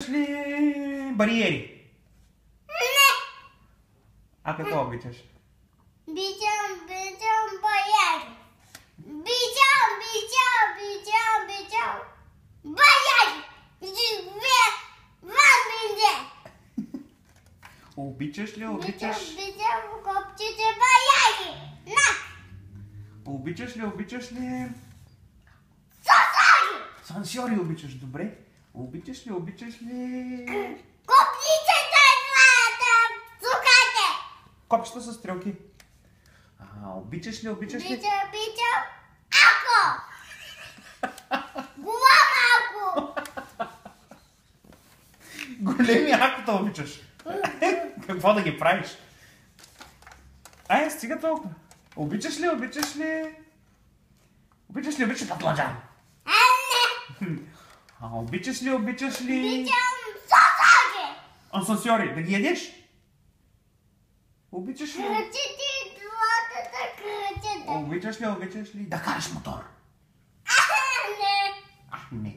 ли бариери? Не! А какво обичаш? Обичам бариери. Обичам бариери. Обичаш ли? Обичам копчите бариери. На! Обичаш ли? Сосари! Сансьори обичаш, добре. Обичаш ли? Копчите цукате! Копчета с стрелки. Обичаш ли? Обичам ако! Голям ако! Големи акота обичаш. Какво да ги правиш? Стига толкова. Обичаш ли? Баклажан? Не! Обичаш ли? Обичам сосари! Асансьори, да ги ядеш? Обичаш ли? Кръчите двата кръчета. Обичаш ли да караш мотор? Не! Не.